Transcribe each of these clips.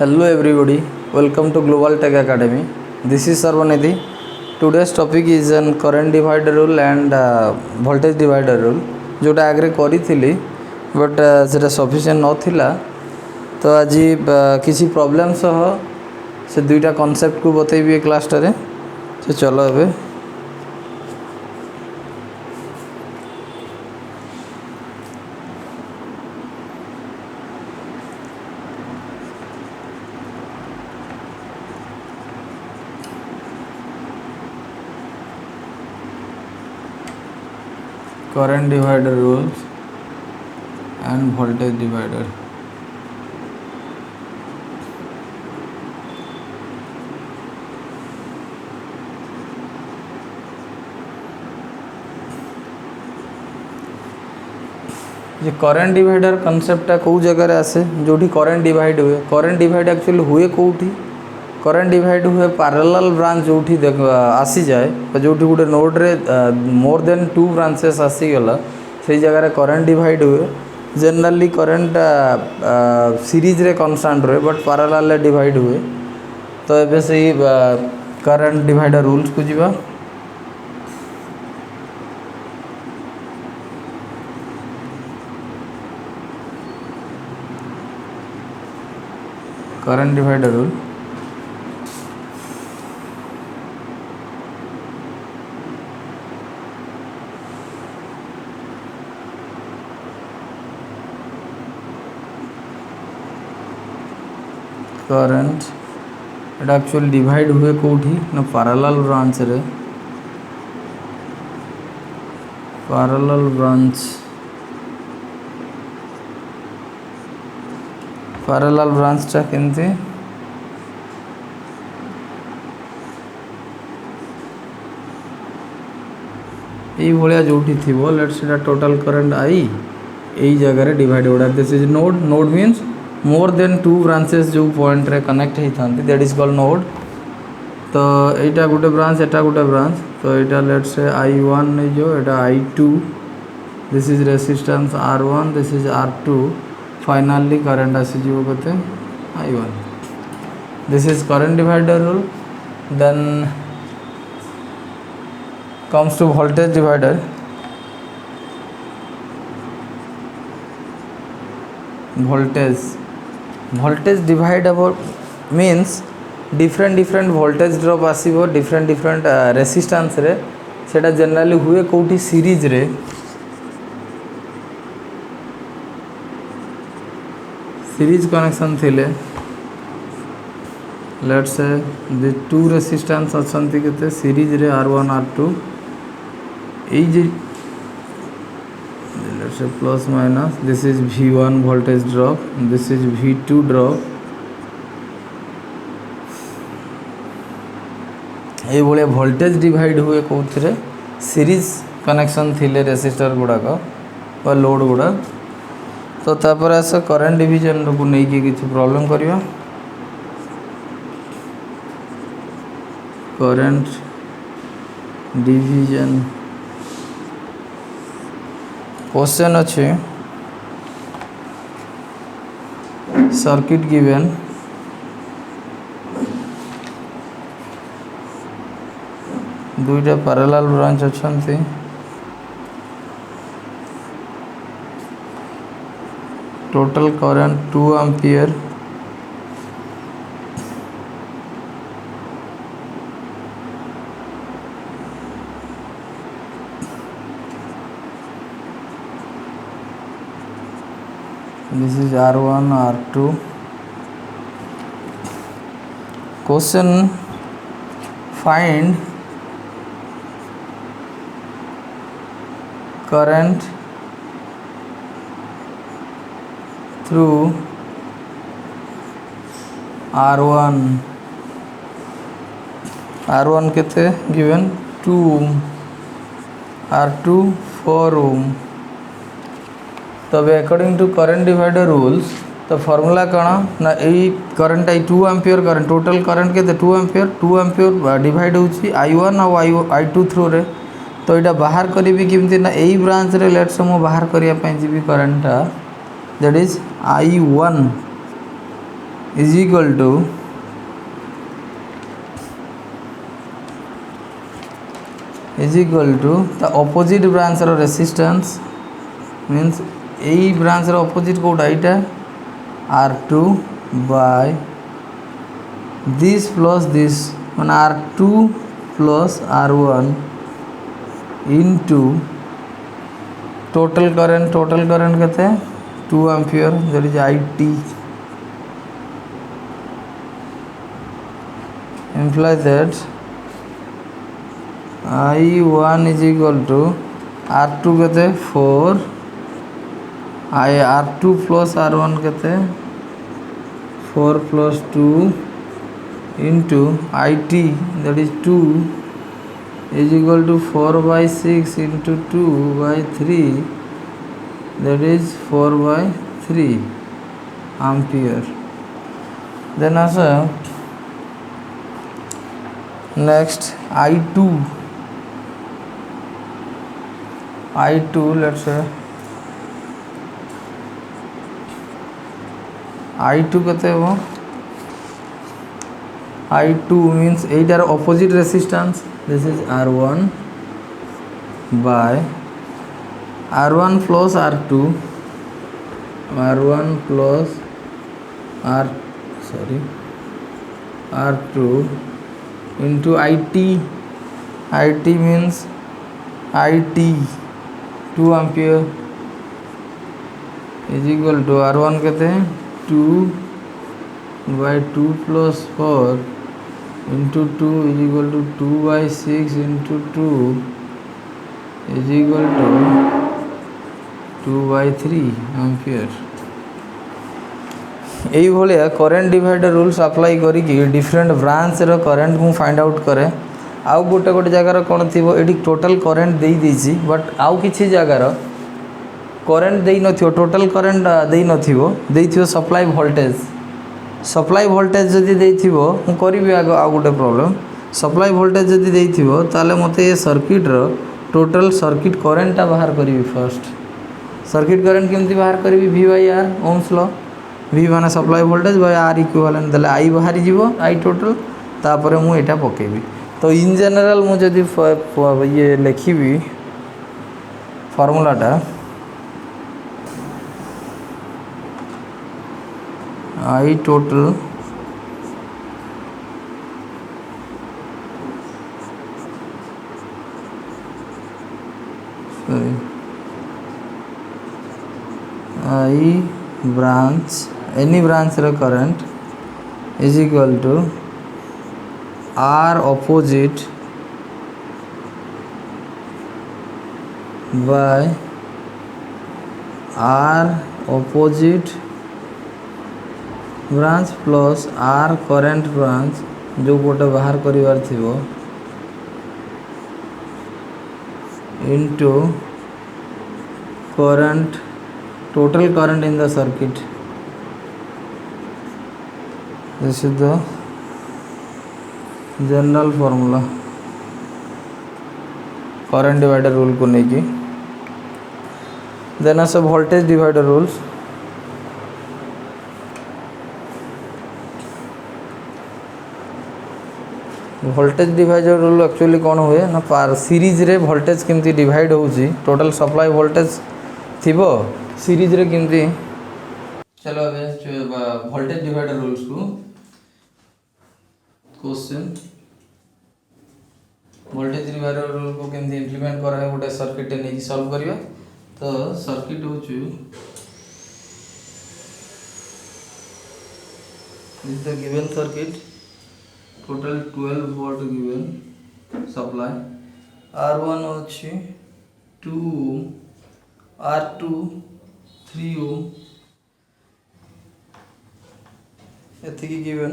Hello everybody, welcome to Global Tech Academy. This is Sarvanidhi. Today's topic is an current divider rule and voltage divider rule. जोटा आगे करी but से sufficient नथिला तो आज किसी problem सह से दुईटा कॉन्सेप्ट को बतेबी क्लास रे तो चलो ए current divider rules and voltage divider. ये करंट डिवाइडर कॉन्सेप्टटा कौ जगह आसे जो करंट डिवाइड हुए करंट डिवाइड एक्चुअली हुए कौटी करंट डिवाइड हुए पैरेलल ब्रांच जो आसी जाए जो गोटे नोड रे मोर देन 2 ब्रांचेस आसीगला से जगह करंट डिवाइड हुए जनरली करंट सीरीज रे कॉन्स्टेंट रहे बट पैरेलल डिवाइड हुए तो ये से करंट डिवाइडर रूल्स को जीवा करंट डिवाइडर रूल करंट एटा एक्चुअली डिवाइड हुए कोठी ना parallel branch ray parallel branch टा केनते এই ভলিয়া जोठी थिबो let's say total current I এই जगह रे डिवाइड होडा this is node means more than 2 branches जो पॉइंट रे कनेक्ट ही थांती दैट इज कॉल्ड नोड तो एटा गोटे ब्रांच एटा गोटे ब्रांच तो एटा लेट्स से I1 नै जो एटा I2 this is resistance R1 this is R2 finally current आसी जीवो कते I1 this is current divider rule then comes to voltage divider voltage divide about means different voltage drop आसीबो different resistance रे सेटा generally हुए कोठी series रे series connection थिले let's say the 2 resistance अछंती केते सीरीज रे R1 R2 A J let's say plus minus this is V1 voltage drop this is V2 drop ए बोले voltage divide हुए कोथरे सीरीज कनेक्शन थिले रेजिस्टर गुडा का और लोड गुडा तो तापर आस करंट डिवीजन को नै कि किछ प्रॉब्लम करिवा करंट डिवीजन क्वेश्चन अच्छे सर्किट गिवन दुईटा पैरेलल ब्रांच अच्छे total current 2 ampere this is R1 R2 question find current through R1 केते given 2 ohm R2 4 ohm तब according to current divider rules तो फॉर्मूला कौन ना यही current I 2 ampere current total current के 2 ampere divide होची I1 और I2 through रे तो यहाँ बाहर करी किमती ना यही ब्रांच रे लेट्स मु बाहर करिया पई GB current that is I1 is equal to the opposite branch ର resistance means ଏଇ branch ର opposite କୋଉଟା ଏଇଟା R2 by this plus this ମାନେ R2 plus R1 into total current କେତେ 2 ampere that is IT implies that I1 is equal to R2 केते 4 R2 plus R1 केते 4 plus 2 into IT that is 2 is equal to 4 by 6 into 2 by 3 that is 4 by 3 ampere. Then also next I2 let's say I2 केते हो I2 means 8 are opposite resistance this is R1 by R1 plus R2 R2 into IT means IT 2 ampere is equal to R1 कहते हैं 2 by 2 plus 4 into 2 is equal to 2 by 6 into 2 is equal to 2 by 3 ampere. यही भाया current divider rules apply करिकी different branch रो current को find out करे आउ गोटे गोटे जगार कौन थी ये टोटल करेन्ट दे देछि बट आउ किछि जगार करेन्ट दे नथियो टोटल करेन्ट दे नथियो देथियो सप्लाई वोल्टेज जदि देथियो मु करिवि आगो आउ गोटे प्रॉब्लम सप्लाई वोल्टेज जदि देथियो ताले मते ये सर्किट रो टोटल सर्किट करेन्ट ता बाहर करिवि फर्स्ट सर्किट करेन्ट केमती बाहर करिवि V by R Ohm's law V माने supply voltage bye R equivalent देले I बाहर जीवो I टोटल तापर मु एटा पकेबी तो इन जनरल मु जदि ये लिखिबी फार्मूलाटा I total I branch any branch रो current is equal to R opposite by R opposite branch plus R current branch जो गोटे बाहर करिवार थिबो into current total current in the circuit this is the general formula current divider rule को लेके then as voltage divider rules voltage divider rule actually कौन हुए ना पार सीरीज रे वोल्टेज केमती डिवाइड होउची टोटल सप्लाई वोल्टेज थिबो सीरीज रे केमती चलो अबे वोल्टेज डिवाइडर रूल्स को क्वेश्चन वोल्टेज डिवाइडर रूल को केमती इंप्लीमेंट करा है गोटे सर्किट ने सॉल्व करिया तो सर्किट होछु this the given circuit total 12 volt given supply R1 होछि 2 ohm R2 3 ohm एतिकी गिवन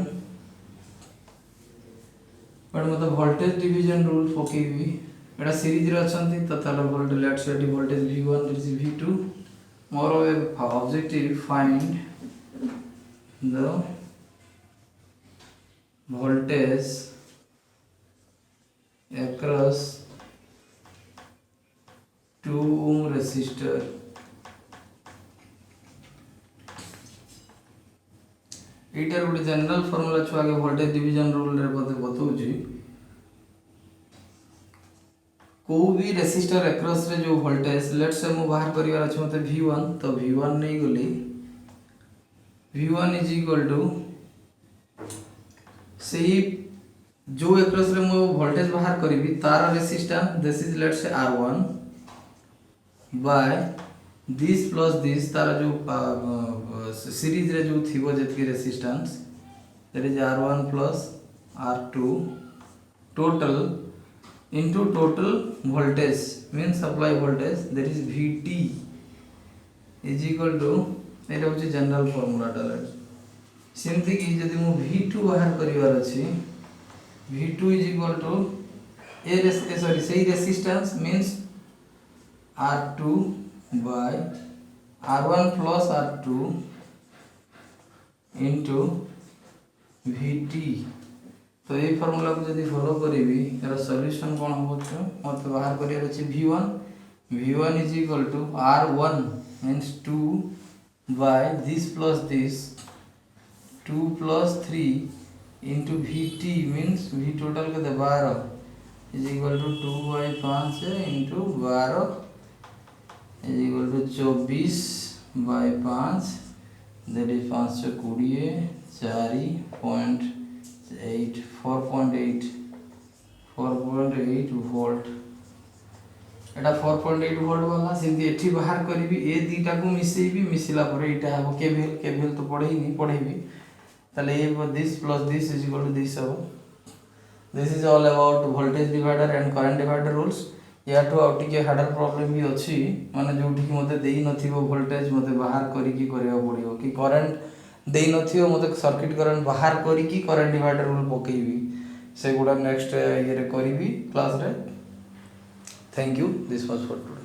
बट मतलब वोल्टेज डिवीजन रूल पकेबी एटा सीरीज रे अछंती तो ताला voltage let's say voltage V1 this is V2 more objective find the voltage across 2 ohm resistor एटार गोटे जनरल फॉर्मूला छुआ के वोल्टेज डिवीजन रूल रे बताऊँ को भी रेसिस्टर एक्रॉस रे जो वोल्टेज लेट से मु बाहर करिवार अछि मते V1 तो V1 नै गली V1 इज इक्वल टू सही जो एक्रॉस रे मु वोल्टेज बाहर करिवि तार रेसिस्टेंस दिस इज लेट से R1 bye this plus this तार जो सीरीज रे जो थिबो जेतकी resistance that is R1 plus R2 total into total voltage means supply voltage that is Vt is equal to এটা হচ্ছে জেনারেল ফর্মুলাটা সেমতি কি যদি মু V2 বাহার করিবার আছে V2 is equal to সেই resistance means R2 by R1 plus R2 into Vt तो ये फॉर्मूला को यदि फॉलो करी यार सॉल्यूशन कौन हम मत बाहर करियर अछि V1 is equal to R1 means 2 by this plus this 2 plus 3 into Vt means V total के 12 is equal to 2 by 5 into 12 is equal to 24 by 5 that is 5 से 20 4.8 वोल्ट एटा 4.8 वोल्ट वाला सिंधी एठी बाहर करबी ए दीटा को मिसेबी मिसिला पर एटा हबो केवीएल तो पढ़ेबी ताले ए this plus this is equal to this हबो this is all about voltage divider and current divider rules या तो आउट के हार्डर प्रॉब्लम भी अछि माने जोठी कि मते देई नथिबो वोल्टेज मते बाहर करी की करिया पड़ियो कि करंट देई नथियो मते सर्किट करंट बाहर करी की करंट डिवाइडर रूल पकेबी से गुडा नेक्स्ट ये रे करिवि क्लास रे thank you this was for today.